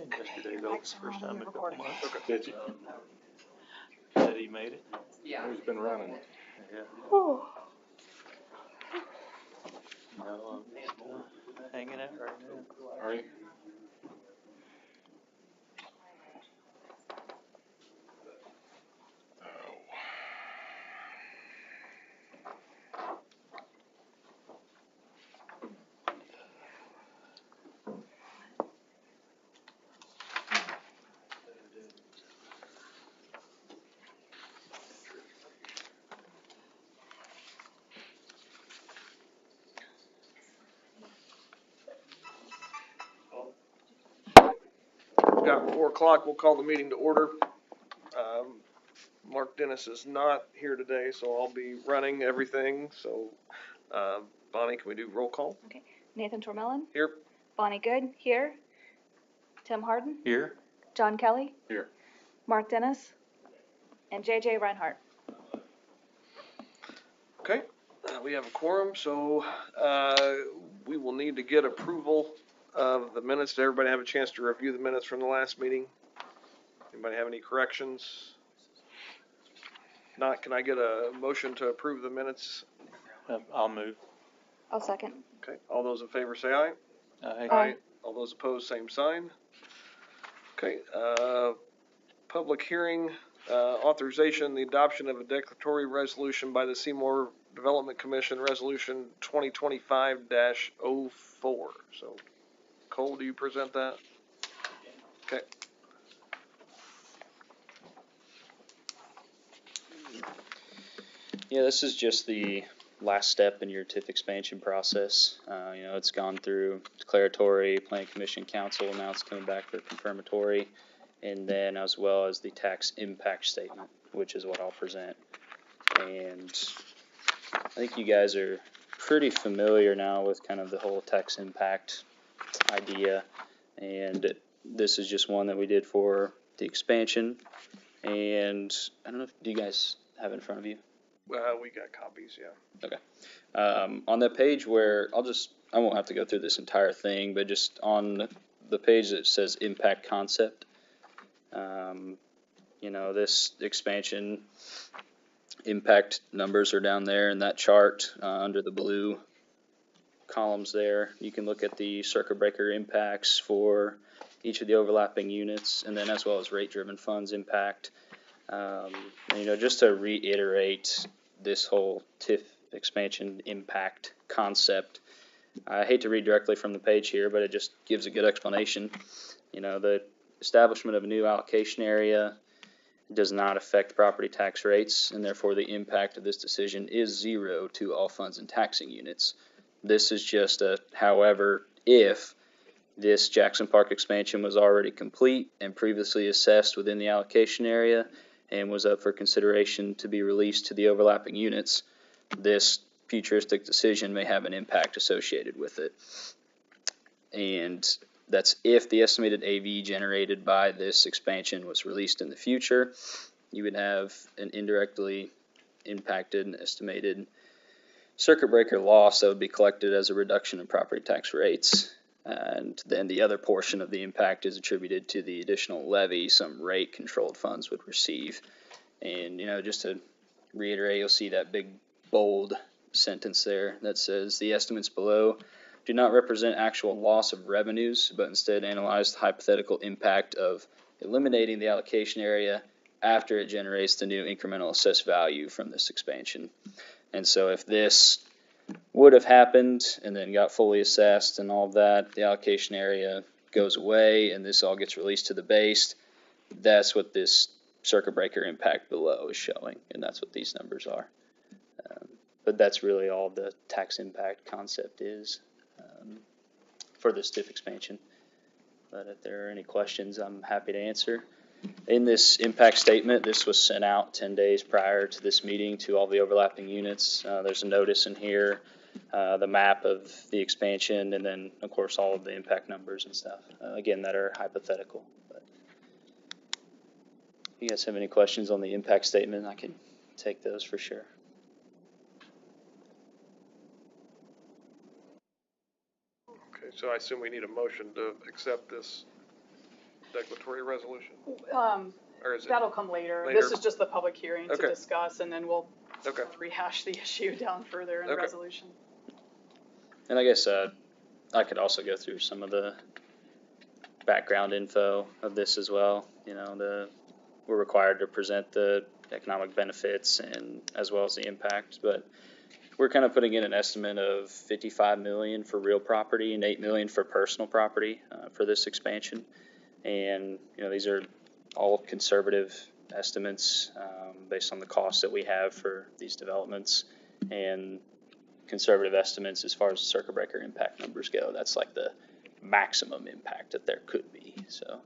in yesterday, though. It's the first time in a couple months. Okay. Did you? Said he made it. Yeah. Who's been running? Yeah. Oh. No, I'm hanging out right now. Are you? Got 4 o'clock, we'll call the meeting to order. Mark Dennis is not here today, so I'll be running everything, so, Bonnie, can we do roll call? Okay. Nathan Tormellan? Here. Bonnie Good? Here. Tim Harden? Here? John Kelly? Here. Mark Dennis? And JJ Reinhardt. Okay, we have a quorum, so, we will need to get approval of the minutes. Did everybody have a chance to review the minutes from the last meeting? Anybody have any corrections? Not, can I get a motion to approve the minutes? I'll move. I'll second. Okay, all those in favor say aye. Aye. All those opposed, same sign. Okay, public hearing, authorization, the adoption of a declaratory resolution by the Seymour Development Commission, Resolution 2025-04. So, Cole, do you present that? Okay. Yeah, this is just the last step in your TIF expansion process. It's gone through declaratory, planning commission, council, now it's coming back for confirmatory, and then as well as the tax impact statement, which is what I'll present. And I think you guys are pretty familiar now with kind of the whole tax impact idea, and this is just one that we did for the expansion. And I don't know if, do you guys have it in front of you? We got copies, yeah. Okay. On that page where I won't have to go through this entire thing, but just on the page that says impact concept, this expansion impact numbers are down there in that chart under the blue columns there. You can look at the circuit breaker impacts for each of the overlapping units, and then as well as rate driven funds impact. Just to reiterate this whole TIF expansion impact concept, I hate to read directly from the page here, but it just gives a good explanation. The establishment of a new allocation area does not affect property tax rates, and therefore the impact of this decision is zero to all funds and taxing units. This is just however, if this Jackson Park expansion was already complete and previously assessed within the allocation area and was up for consideration to be released to the overlapping units, this futuristic decision may have an impact associated with it. And that's if the estimated AV generated by this expansion was released in the future, you would have an indirectly impacted and estimated circuit breaker loss that would be collected as a reduction in property tax rates. And then the other portion of the impact is attributed to the additional levy some rate controlled funds would receive. And, just to reiterate, you'll see that big bold sentence there that says the estimates below do not represent actual loss of revenues, but instead analyze the hypothetical impact of eliminating the allocation area after it generates the new incremental assessed value from this expansion. And so if this would have happened and then got fully assessed and all of that, the allocation area goes away and this all gets released to the base, that's what this circuit breaker impact below is showing, and that's what these numbers are. But that's really all the tax impact concept is for this TIF expansion. But if there are any questions, I'm happy to answer. In this impact statement, this was sent out 10 days prior to this meeting to all the overlapping units. There's a notice in here, the map of the expansion, and then, of course, all of the impact numbers and stuff, again, that are hypothetical. But if you guys have any questions on the impact statement, I can take those for sure. Okay, so I assume we need a motion to accept this declaratory resolution? Or is it? That'll come later. Later? This is just the public hearing Okay. to discuss, and then we'll Okay. rehash the issue down further in the Okay. resolution. And I guess I could also go through some of the background info of this as well. You know, we're required to present the economic benefits and as well as the impact, but we're kind of putting in an estimate of 55 million for real property and 8 million for personal property for this expansion. And you know, these are all conservative estimates based on the costs that we have for these developments, and conservative estimates as far as the circuit breaker impact numbers go. That's like the maximum impact that there could be. So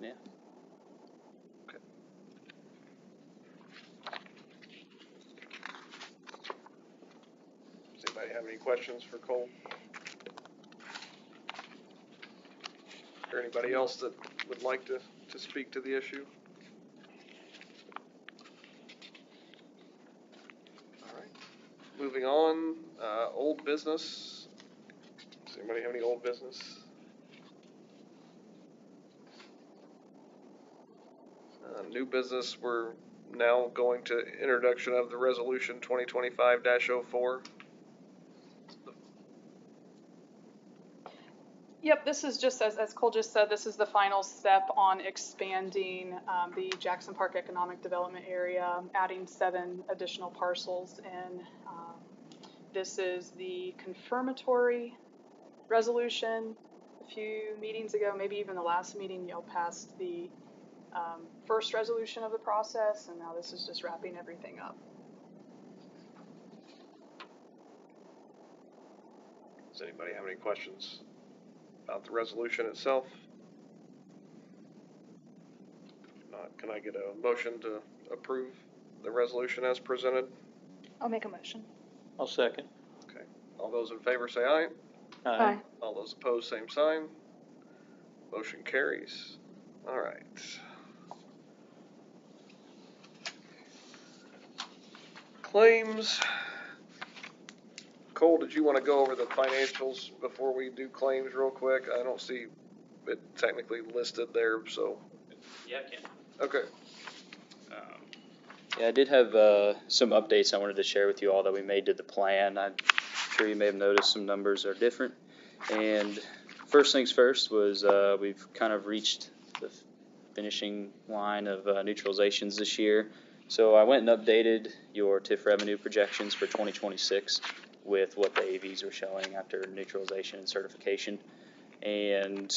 yeah. Does anybody have any questions for Cole? Is there anybody else that would like to speak to the issue? All right. Moving on, old business. Does anybody have any old business? New business, we're now going to introduction of the resolution 2025-04. Yep, this is just, as Cole just said, this is the final step on expanding the Jackson Park Economic Development Area, adding 7 additional parcels in. This is the confirmatory resolution. A few meetings ago, maybe even the last meeting, y'all passed the first resolution of the process, and now this is just wrapping everything up. Does anybody have any questions about the resolution itself? If not, can I get a motion to approve the resolution as presented? I'll make a motion. I'll second. Okay. All those in favor say aye. Aye. All those opposed, same sign. Motion carries. All right. Claims. Cole, did you want to go over the financials before we do claims real quick? I don't see it technically listed there, so. Yeah, I can. Okay. Yeah, I did have some updates I wanted to share with you all that we made to the plan. I'm sure you may have noticed some numbers are different. And first things first was we've kind of reached the finishing line of neutralizations this year. So I went and updated your TIF revenue projections for 2026 with what the AVs were showing after neutralization and certification. And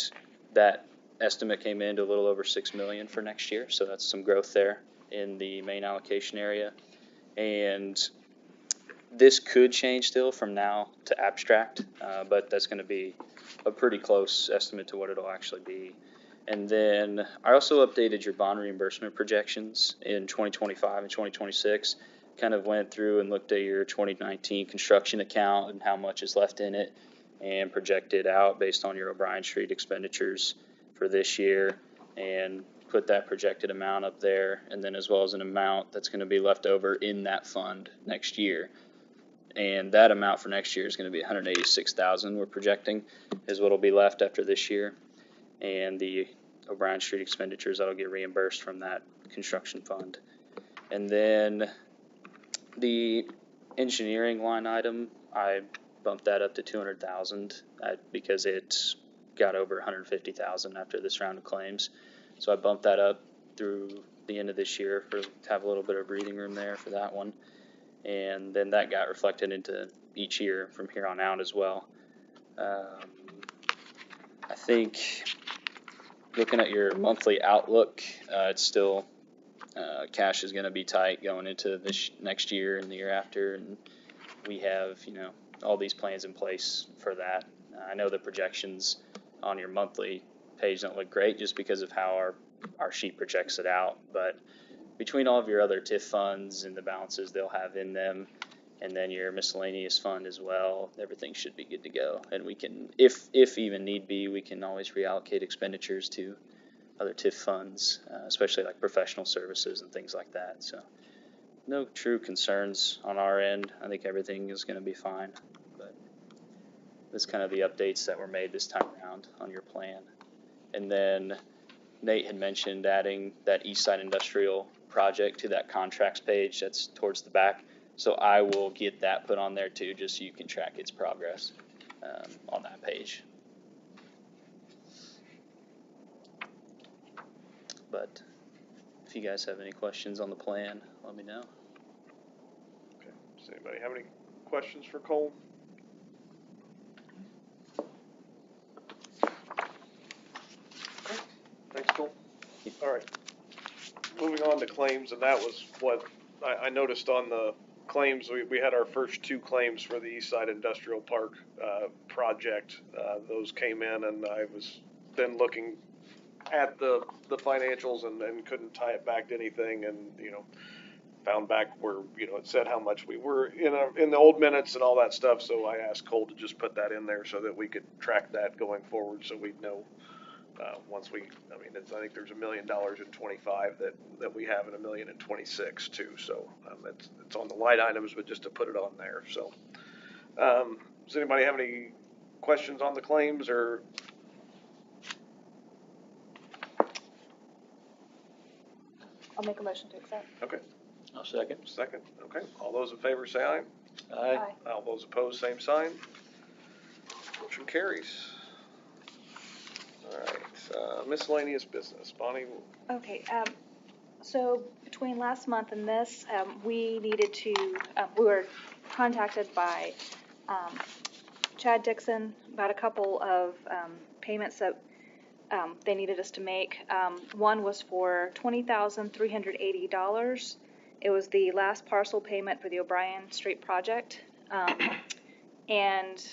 that estimate came in to a little over 6 million for next year. So that's some growth there in the main allocation area. And this could change still from now to abstract, but that's going to be a pretty close estimate to what it'll actually be. And then I also updated your bond reimbursement projections in 2025 and 2026. Kind of went through and looked at your 2019 construction account and how much is left in it, and projected out based on your O'Brien Street expenditures for this year, and put that projected amount up there, and then as well as an amount that's going to be left over in that fund next year. And that amount for next year is going to be $186,000 we're projecting is what will be left after this year. And the O'Brien Street expenditures that'll get reimbursed from that construction fund. And then the engineering line item, I bumped that up to $200,000 because it's got over $150,000 after this round of claims. So I bumped that up through the end of this year to have a little bit of breathing room there for that one. And then that got reflected into each year from here on out as well. I think looking at your monthly outlook, it's still cash is going to be tight going into this next year and the year after, and we have all these plans in place for that. I know the projections on your monthly page don't look great just because of how our sheet projects it out, but between all of your other TIF funds and the balances they'll have in them, and then your miscellaneous fund as well, everything should be good to go. And we can, if even need be, we can always reallocate expenditures to other TIF funds, especially like professional services and things like that. So no true concerns on our end. I think everything is going to be fine. But That's kind of the updates that were made this time around on your plan. And then Nate had mentioned adding that East Side Industrial project to that contracts page that's towards the back. So I will get that put on there too, just so you can track its progress on that page. But if you guys have any questions on the plan, let me know. Okay. Does anybody have any questions for Cole? Okay. Thanks, Cole. All right. Moving on to claims, and that was what I noticed on the claims. We had our first 2 claims for the East Side Industrial Park project. Those came in, and I was then looking at the financials and couldn't tie it back to anything, and found back where it said how much we were in the old minutes and all that stuff. So I asked Cole to just put that in there so that we could track that going forward, so we'd know once I think there's $1 million in 25 that we have, and $1 million in 26 too. So it's on the line items, but just to put it on there. So does anybody have any questions on the claims or? I'll make a motion to accept. Okay. I'll second. Second. Okay. All those in favor say aye. Aye. All those opposed, same sign. Motion carries. All right. Miscellaneous business. Bonnie. Okay, so between last month and this, we needed to, we were contacted by Chad Dixon about a couple of payments that they needed us to make. One was for $20,380. It was the last parcel payment for the O'Brien Street project. And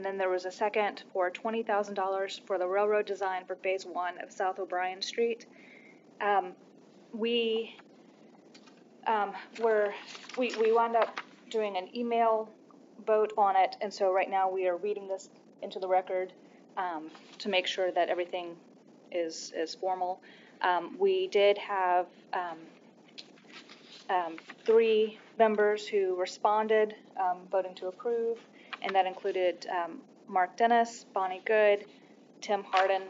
then there was a second for $20,000 for the railroad design for phase 1 of South O'Brien Street. We wound up doing an email vote on it, and so right now we are reading this into the record to make sure that everything is formal. We did have 3 members who responded voting to approve, and that included Mark Dennis, Bonnie Good, Tim Harden.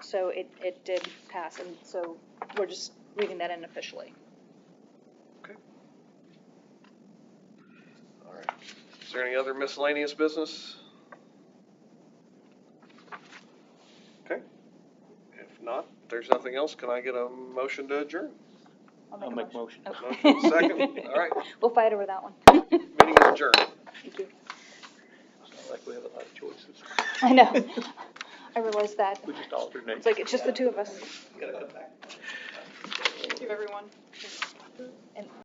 So it did pass, and so we're just reading that in officially. Okay. All right. Is there any other miscellaneous business? Okay. If not, if there's nothing else, can I get a motion to adjourn? I'll make motion. Motion second. All right. We'll fight over that one. Meeting is adjourned. Thank you. It's not like we have a lot of choices. I know. I realized that. We just alternate. It's like it's just the 2 of us. You gotta come back.